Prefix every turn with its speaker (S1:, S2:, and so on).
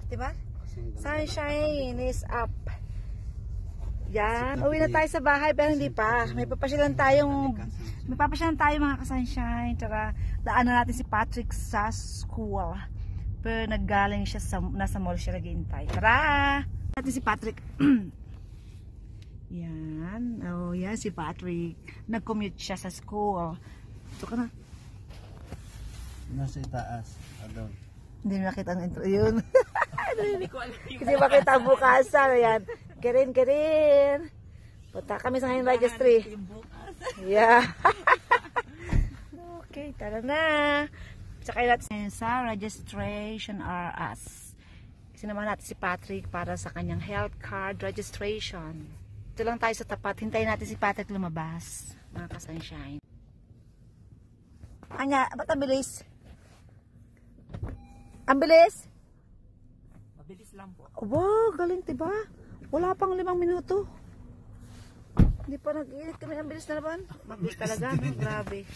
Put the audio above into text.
S1: Diba? Sunshine is up. Yan. Uwi na tayo sa bahay pero hindi pa. May papasyalan tayong mga ka-sunshine. Tara, daanan natin si Patrick sa school. Pero naggaling siya nasa mall siya naghihintay. Tara! Natin si Patrick. Yan. Oh, yan si Patrick. Nag-commute siya sa school. Ito ka na.
S2: Nasa itaas. Adon.
S1: Hindi makita ang intro yun. Hindi makita ang bukasan. Ayan. Kirin. Punta kami sa ngayon registry. Yeah. Okay, tara na. Sakay natin sa registration RS. Sinamahan natin si Patrick para sa kanyang health card registration. Ito lang tayo sa tapat. Hintayin natin si Patrick lumabas. Mga ka-sunshine. Anya, ba't ang bilis? Ang bilis?
S2: Mabilis lang po.
S1: Wow, galing diba? Wala pang 5 minuto. Hindi pa nag-iinit kami. Ang bilis na naman. Mabilis talaga, no? Grabe.